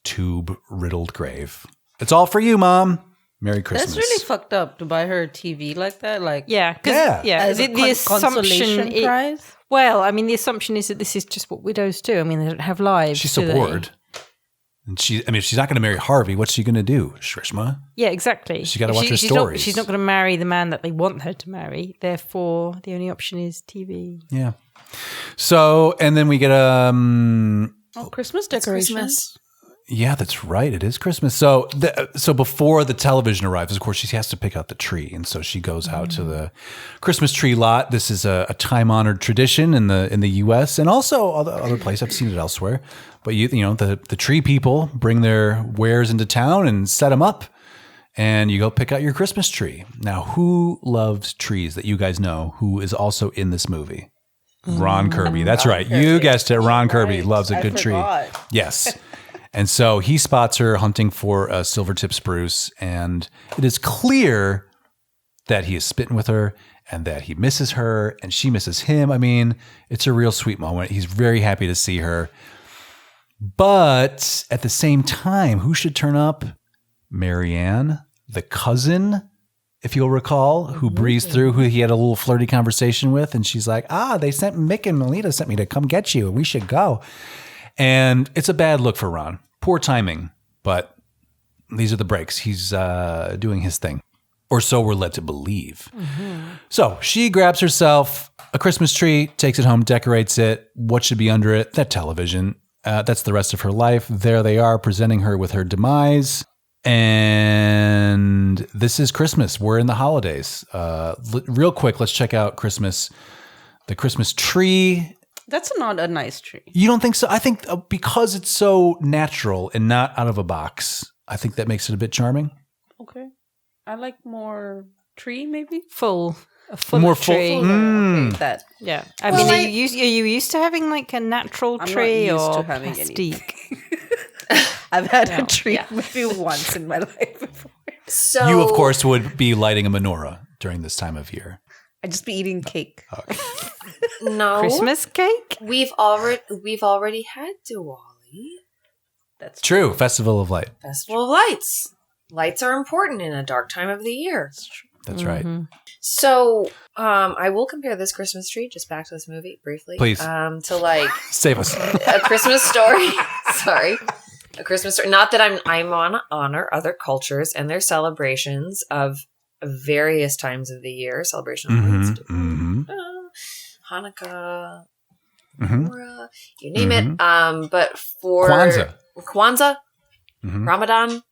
tube riddled grave. It's all for you, Mom. Merry Christmas. That's really fucked up to buy her a TV like that. Like, As the assumption prize. Well, I mean, the assumption is that this is just what widows do. I mean, they don't have lives. She's so bored. And if she's not going to marry Harvey, what's she going to do, Shrishma? Yeah, exactly. She's got to watch her stories. She's not going to marry the man that they want her to marry. Therefore, the only option is TV. Yeah. So, and then we get Christmas decorations. Yeah, that's right. It is Christmas. So before the television arrives, of course, she has to pick out the tree. And so she goes out to the Christmas tree lot. This is a time-honored tradition in the U.S. and also other places. I've seen it elsewhere. But the tree people bring their wares into town and set them up. And you go pick out your Christmas tree. Now, who loves trees that you guys know who is also in this movie? Ron Kirby. That's right. Kirby. You guessed it. Ron Kirby loves a good tree. Yes. And so he spots her hunting for a silver-tip spruce, and it is clear that he is spitting with her and that he misses her and she misses him. I mean, it's a real sweet moment. He's very happy to see her. But at the same time, who should turn up? Marianne, the cousin, if you'll recall, who breezed through, who he had a little flirty conversation with. And she's like, they sent Mick and Melita sent me to come get you. We should go. And it's a bad look for Ron. Poor timing, but these are the breaks. He's doing his thing. Or so we're led to believe. Mm-hmm. So she grabs herself a Christmas tree, takes it home, decorates it. What should be under it? That television. That's the rest of her life. There they are, presenting her with her demise. And this is Christmas. We're in the holidays. Real quick, let's check out Christmas. The Christmas tree. That's not a nice tree. You don't think so? I think because it's so natural and not out of a box, I think that makes it a bit charming. Okay. I like more tree, maybe? Full more tree. Okay, that. Yeah. I mean, are you used to having like a natural tree or plastic? I've had a tree maybe once in my life before. So you, of course, would be lighting a menorah during this time of year. I'd just be eating cake. Okay. No. Christmas cake? We've already had Diwali. That's true. Festival of Light. Festival of Lights. Lights are important in a dark time of the year. That's right. So, I will compare this Christmas tree, just back to this movie briefly. Please. To like Save us. A Christmas Story. Sorry. A Christmas Story. Not that I'm on to honor other cultures and their celebrations of various times of the year. Celebration of Hanukkah, Menorah, you name it. But for Kwanzaa, Ramadan,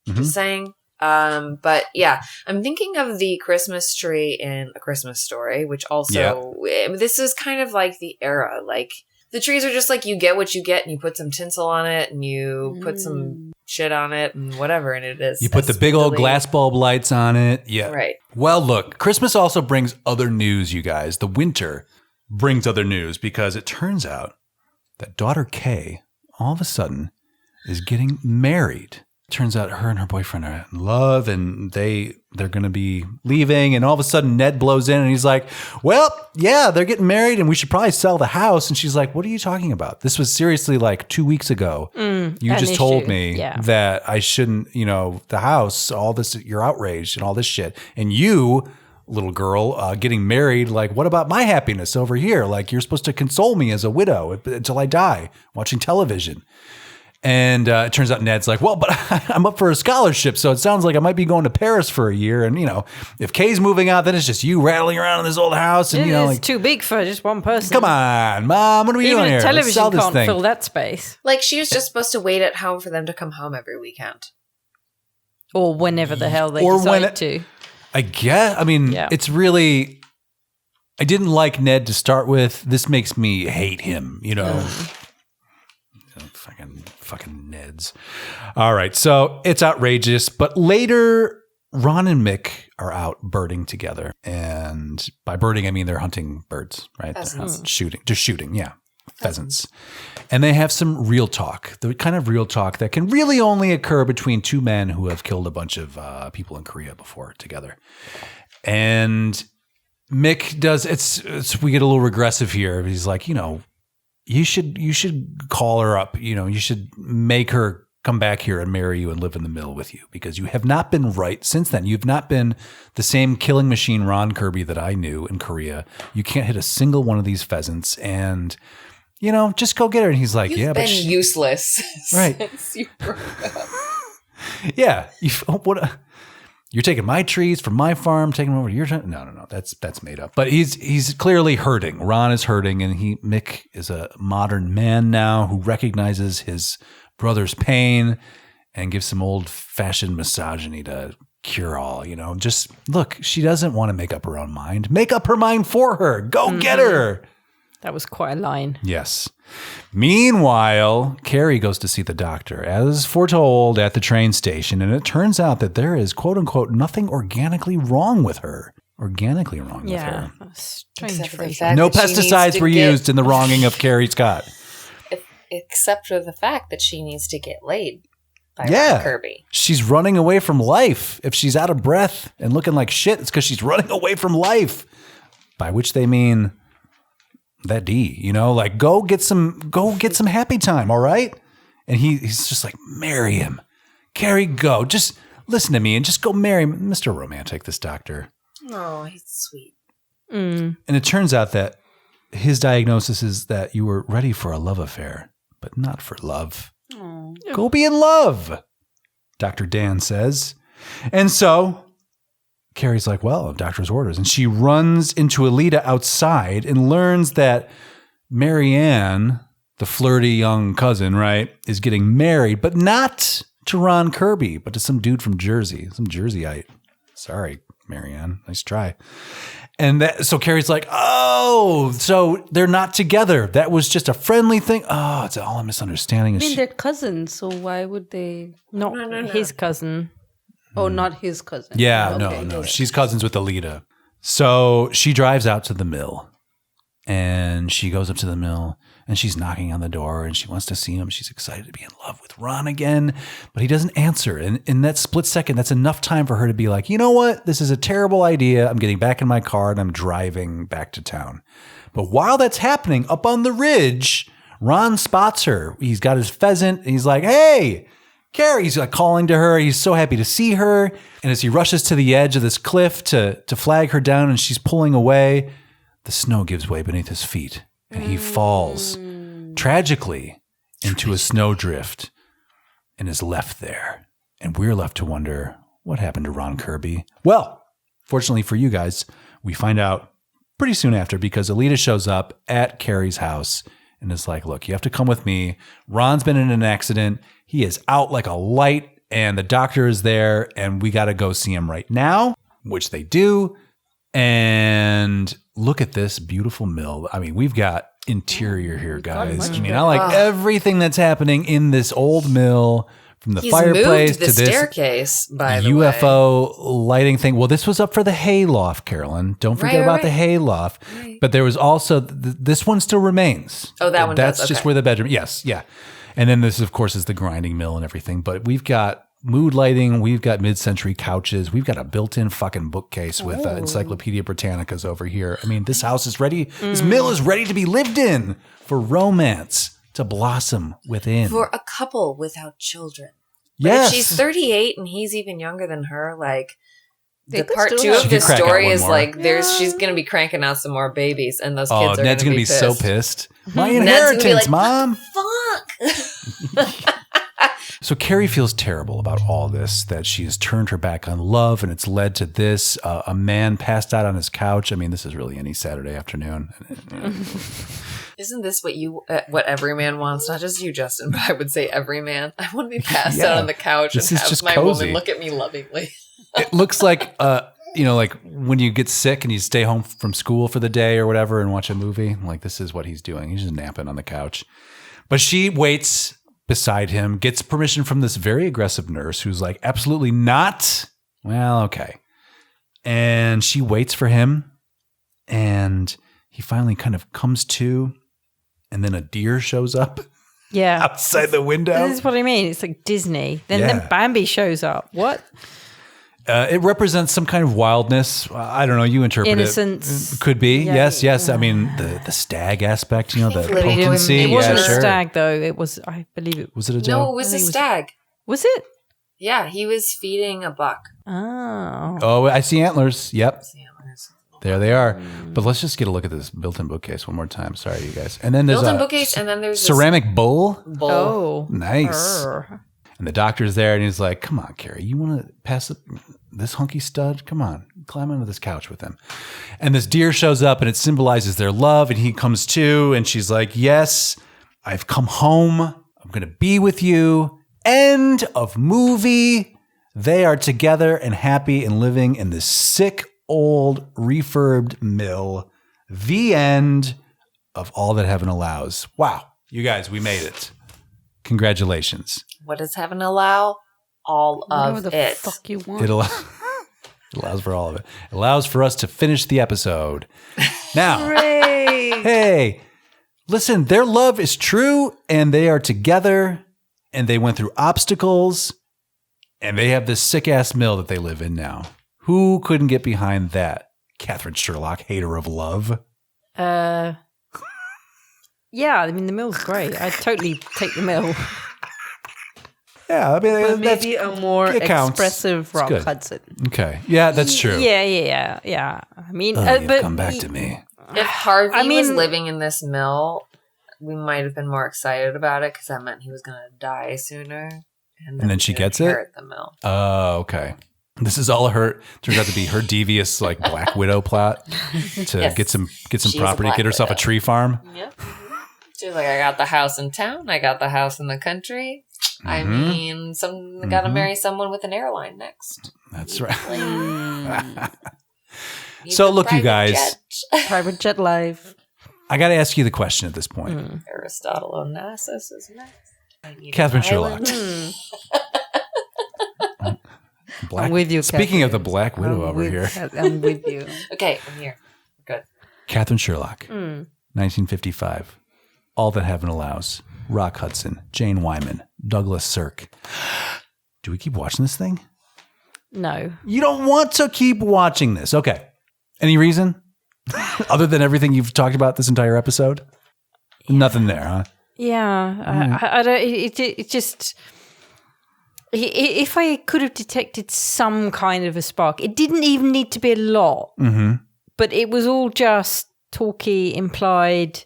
just saying. But yeah, I'm thinking of the Christmas tree in A Christmas Story, which also, this is kind of like the era. Like, the trees are just like, you get what you get and you put some tinsel on it and you put some shit on it and whatever. And it is. You put the big old glass bulb lights on it. Yeah. Right. Well, look, Christmas also brings other news, you guys. The winter brings other news because it turns out that daughter Kay all of a sudden is getting married. Turns out her and her boyfriend are in love and they they're going to be leaving. And all of a sudden Ned blows in and he's like, well, yeah, they're getting married and we should probably sell the house. And she's like, what are you talking about? This was seriously like 2 weeks ago. You just told me that I shouldn't, the house, all this, you're outraged and all this shit. And you, little girl, getting married, like, what about my happiness over here? Like, you're supposed to console me as a widow until I die watching television. And it turns out Ned's like, well, but I'm up for a scholarship, so it sounds like I might be going to Paris for a year. And, if Kay's moving out, then it's just you rattling around in this old house. And, it's too big for just one person. Come on, Mom, what are we doing here? Even television can't fill that space. Like, she was just supposed to wait at home for them to come home every weekend. Or whenever the hell they decide to. I guess. I mean, it's really, I didn't like Ned to start with. This makes me hate him, Fucking Neds. All right. So it's outrageous. But later, Ron and Mick are out birding together. And by birding, I mean they're hunting birds, right? They're shooting. Yeah. Pheasants. And they have some real talk, the kind of real talk that can really only occur between two men who have killed a bunch of people in Korea before together. And Mick does, we get a little regressive here. He's like, you should call her up. You should make her come back here and marry you and live in the mill with you because you have not been right since then. You've not been the same killing machine Ron Kirby that I knew in Korea. You can't hit a single one of these pheasants and just go get her. And he's like, You've been useless since you broke up. Yeah. You're taking my trees from my farm, taking them over to your time. No. That's made up. But he's clearly hurting. Ron is hurting, and Mick is a modern man now who recognizes his brother's pain and gives some old-fashioned misogyny to cure all. Just look, she doesn't want to make up her own mind. Make up her mind for her. Go get her. That was quite a line. Yes. Meanwhile, Carrie goes to see the doctor, as foretold, at the train station, and it turns out that there is, quote unquote, nothing organically wrong with her. With her. Yeah, strange phrase. No pesticides were used in the wronging of Carrie Scott. Except for the fact that she needs to get laid by Ron Kirby. She's running away from life. If she's out of breath and looking like shit, it's because she's running away from life. By which they mean that D, like go get some happy time, all right? And he's just like, marry him. Carrie, go. Just listen to me and just go marry him. Mr. Romantic, this doctor. Oh, he's sweet. And it turns out that his diagnosis is that you were ready for a love affair, but not for love. Oh. Go be in love, Dr. Dan says. And so Carrie's like, well, doctor's orders. And she runs into Alita outside and learns that Marianne, the flirty young cousin, right, is getting married, but not to Ron Kirby, but to some dude from Jersey, some Jerseyite. Sorry, Marianne. Nice try. And so Carrie's like, oh, so they're not together. That was just a friendly thing. Oh, it's all a misunderstanding. I mean, they're cousins, so why would they? No. His cousin. Oh, not his cousin. Yeah, no. She's cousins with Alita. So she drives out to the mill and she goes up to the mill and she's knocking on the door and she wants to see him. She's excited to be in love with Ron again, but he doesn't answer. And in that split second, that's enough time for her to be like, you know what? This is a terrible idea. I'm getting back in my car and I'm driving back to town. But while that's happening up on the ridge, Ron spots her. He's got his pheasant. And he's like, hey, Carrie's like calling to her. He's so happy to see her. And as he rushes to the edge of this cliff to flag her down and she's pulling away, the snow gives way beneath his feet and he falls tragically into a snowdrift and is left there. And we're left to wonder, what happened to Ron Kirby? Well, fortunately for you guys, we find out pretty soon after because Alita shows up at Carrie's house and is like, look, you have to come with me. Ron's been in an accident. He is out like a light and the doctor is there and we got to go see him right now, which they do. And look at this beautiful mill. I mean, we've got interior here, guys. I mean, I like everything that's happening in this old mill, from the fireplace to this staircase, by the UFO lighting thing. Well, this was up for the hayloft, Carolyn. Don't forget about the hayloft. Right. But there was also this one still remains. Oh, that one. That's just where the bedroom. Yes, yeah. And then this, of course, is the grinding mill and everything. But we've got mood lighting. We've got mid-century couches. We've got a built-in fucking bookcase with Encyclopedia Britannicas over here. I mean, this house is ready. This mill is ready to be lived in for romance to blossom within. For a couple without children. Yes. But if she's 38 and he's even younger than her, like They the could part still 2 have- of this She could crack out story one is more. like she's gonna be cranking out some more babies, and those kids are Ned's gonna gonna be so pissed. pissed. My Ned's gonna be inheritance, like, Mom. Fuck. So Carrie feels terrible about all this, that she has turned her back on love, and it's led to this. A man passed out on his couch. I mean, this is really any Saturday afternoon. Isn't this what every man wants? Not just you, Justin, but I would say every man. I want to be passed out on the couch This and is have just my cozy. woman look at me lovingly. It looks like, like when you get sick and you stay home from school for the day or whatever and watch a movie. Like, this is what he's doing. He's just napping on the couch. But she waits beside him, gets permission from this very aggressive nurse who's like, absolutely not. Well, okay. And she waits for him, and he finally kind of comes to, and then a deer shows up Yeah. outside the window. This is what I mean. It's like Disney. Then Yeah. Bambi shows up. What? It represents some kind of wildness. I don't know. You interpret Innocence. it. Could be. Yeah. Yes. I mean, the stag aspect, the Living in- potency. It wasn't yeah, a sure. stag, though. It was, I believe it Was it a doe? No, it was I a think it was- stag. was. It? Yeah, he was feeding a buck. Oh. Oh, I see antlers. Yep. See antlers. There they are. But let's just get a look at this built-in bookcase one more time. Sorry, you guys. And then there's Built-in a bookcase, and then there's ceramic bowl. this bowl. Oh. Nice. Err. And the doctor's there, and he's like, come on, Carrie, you want to pass this hunky stud? Come on, climb onto this couch with him. And this deer shows up, and it symbolizes their love, and he comes to, and she's like, yes, I've come home. I'm going to be with you. End of movie. They are together and happy and living in this sick, old, refurbed mill. The end of All That Heaven Allows. Wow. You guys, we made it. Congratulations. What does heaven allow? All Whatever of the it. fuck you want. It allows for all of it. It allows for us to finish the episode. Now, hey, listen, their love is true, and they are together, and they went through obstacles, and they have this sick-ass mill that they live in now. Who couldn't get behind that? Katherine Sherlock, hater of love. Yeah, I mean, the mill's great. I'd totally take the mill. Yeah, I mean, But that's maybe a more it counts. expressive Rock good. Hudson. okay. Yeah, that's true. Yeah. I mean, Oh, you've but come back to me. If Harvey I mean- was living in this mill, we might have been more excited about it because that meant he was going to die sooner. And then she we gets it? inherit the mill. Oh, okay. This is all her. Turns out to be her devious, like Black Widow plot to Yes. get some She's a property, Black get herself a Widow. tree farm. Yep. She's like, I got the house in town. I got the house in the country. I Mhm. mean, got to marry someone with an airline next. That's right. Need So the look, you private guys. jet. Private Jet Live. I got to ask you the question at this point, Aristotle Onassis is next. I need Catherine an Sherlock. island. Black, I'm with you, Speaking of the Catherine. Black Widow over here, I'm with you. Okay, I'm here. Good. Catherine Sherlock, 1955. All That Heaven Allows. Rock Hudson, Jane Wyman, Douglas Sirk. Do we keep watching this thing? no. You don't want to keep watching this. Okay. Any reason? Other than everything you've talked about this entire episode? Nothing there, huh? Yeah, I don't. It just. If I could have detected some kind of a spark, it didn't even need to be a lot, but it was all just talky, implied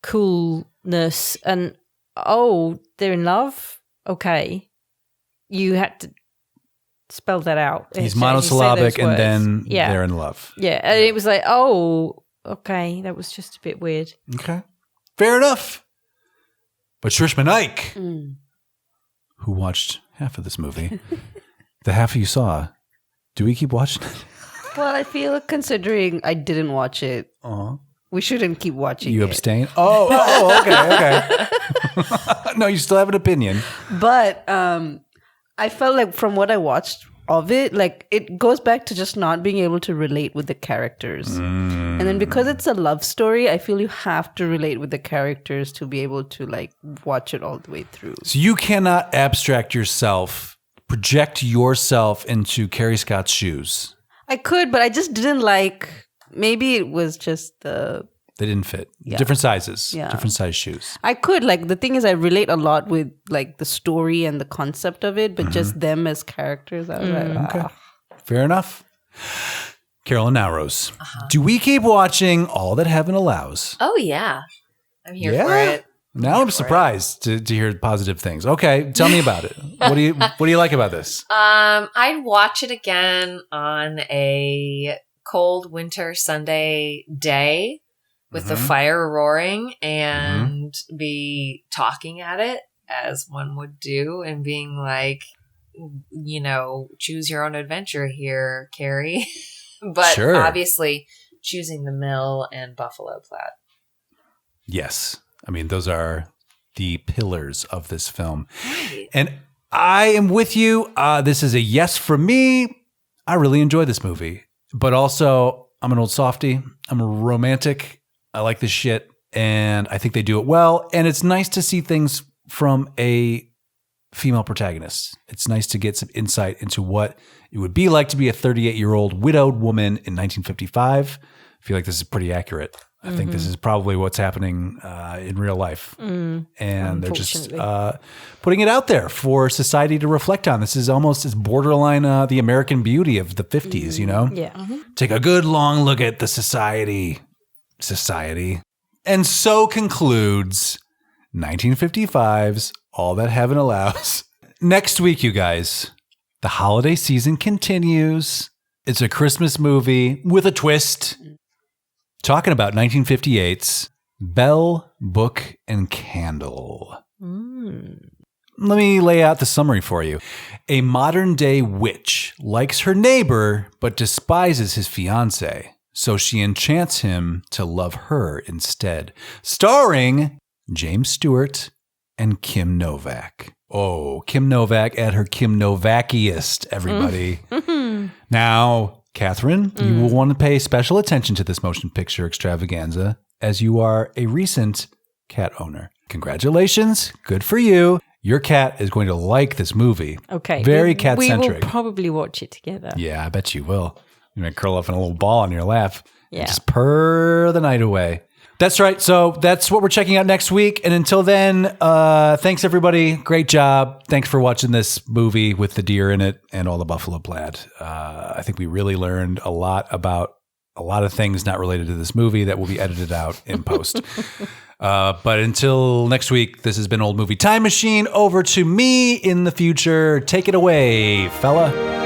coolness, and they're in love. Okay, you had to spell that out. He's As you say monosyllabic those and words. then yeah, they're in love. yeah, and it was like, oh, okay, that was just a bit weird. Okay. Fair enough. But Shrishma Naik, who watched half of this movie, the half you saw, do we keep watching it? Well, I feel considering I didn't watch it, we shouldn't keep watching You it. abstain? Okay. No, you still have an opinion. But I felt like from what I watched of it, like it goes back to just not being able to relate with the characters. And then because it's a love story, I feel you have to relate with the characters to be able to like watch it all the way through. So you cannot abstract yourself project yourself into Carrie Scott's shoes? I could, but I just didn't like. Maybe it was just the. They didn't fit. Yeah. Different sizes. Yeah. Different size shoes. I could the thing is I relate a lot with like the story and the concept of it, but just them as characters. I was like, Okay. Fair enough. Carolyn Naoroz. Do we keep watching All That Heaven Allows? Oh, yeah. I'm here for it. Now I'm surprised to hear positive things. Okay, tell me about it. What do you like about this? I'd watch it again on a cold winter Sunday day with the fire roaring and be talking at it as one would do and being like, choose your own adventure here, Carrie. But obviously choosing the mill and buffalo plaid. Yes. I mean, those are the pillars of this film. Right. And I am with you. This is a yes from me. I really enjoy this movie. But also, I'm an old softie. I'm a romantic. I like this shit. And I think they do it well. And it's nice to see things from a female protagonist. It's nice to get some insight into what it would be like to be a 38-year-old widowed woman in 1955. I feel like this is pretty accurate. I think this is probably what's happening in real life. And they're just putting it out there for society to reflect on. This is almost as borderline the American Beauty of the 50s, Yeah. Take a good long look at the society. And so concludes 1955's All That Heaven Allows. Next week, you guys, the holiday season continues. It's a Christmas movie with a twist. Talking about 1958's Bell, Book, and Candle. Let me lay out the summary for you. A modern-day witch likes her neighbor, but despises his fiancé, so she enchants him to love her instead. Starring James Stewart and Kim Novak. Oh, Kim Novak at her Kim Novakiest, everybody. Now, Catherine, you will want to pay special attention to this motion picture extravaganza as you are a recent cat owner. Congratulations. Good for you. Your cat is going to like this movie. Okay. Very cat-centric. We will probably watch it together. Yeah, I bet you will. You're going to curl up in a little ball on your lap. Yeah. And just purr the night away. That's right. So that's what we're checking out next week. And until then, thanks, everybody. Great job. Thanks for watching this movie with the deer in it and all the buffalo plaid. I think we really learned a lot about a lot of things not related to this movie that will be edited out in post. But until next week, this has been Old Movie Time Machine. Over to me in the future. Take it away, fella.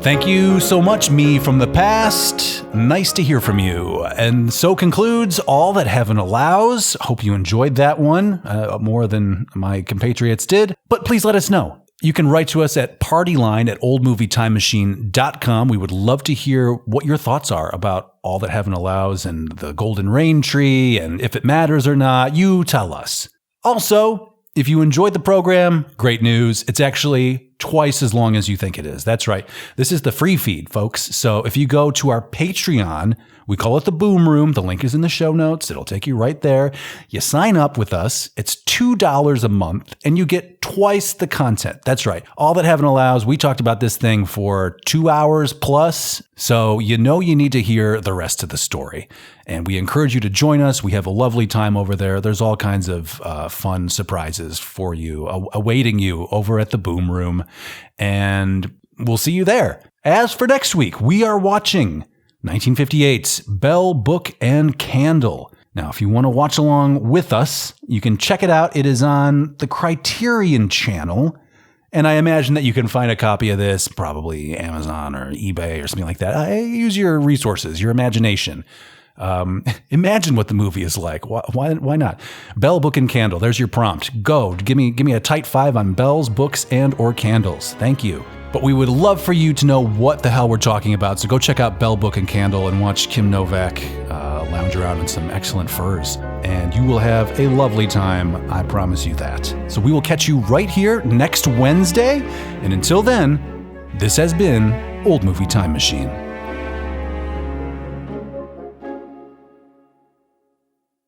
Thank you so much, me from the past. Nice to hear from you. And so concludes All That Heaven Allows. Hope you enjoyed that one more than my compatriots did. But please let us know. You can write to us at partyline@oldmovietimemachine.com. We would love to hear what your thoughts are about All That Heaven Allows and the Golden Rain Tree, and if it matters or not, you tell us. Also, if you enjoyed the program, great news. It's actually twice as long as you think it is. That's right. This is the free feed, folks. So if you go to our Patreon, we call it the Boom Room. The link is in the show notes. It'll take you right there. You sign up with us. It's $2 a month and you get twice the content. That's right. All That Heaven Allows. We talked about this thing for 2 hours plus. So you need to hear the rest of the story. And we encourage you to join us. We have a lovely time over there. There's all kinds of fun surprises for you, awaiting you over at the Boom Room. And we'll see you there. As for next week, we are watching 1958's Bell, Book, and Candle. Now, if you want to watch along with us, you can check it out. It is on the Criterion Channel. And I imagine that you can find a copy of this, probably Amazon or eBay or something like that. Use your resources, your imagination. Imagine what the movie is like. Why not? Bell, Book, and Candle. There's your prompt. Go. Give me a tight 5 on bells, books, and or candles. Thank you. But we would love for you to know what the hell we're talking about. So go check out Bell, Book, and Candle and watch Kim Novak lounge around in some excellent furs. And you will have a lovely time. I promise you that. So we will catch you right here next Wednesday. And until then, this has been Old Movie Time Machine.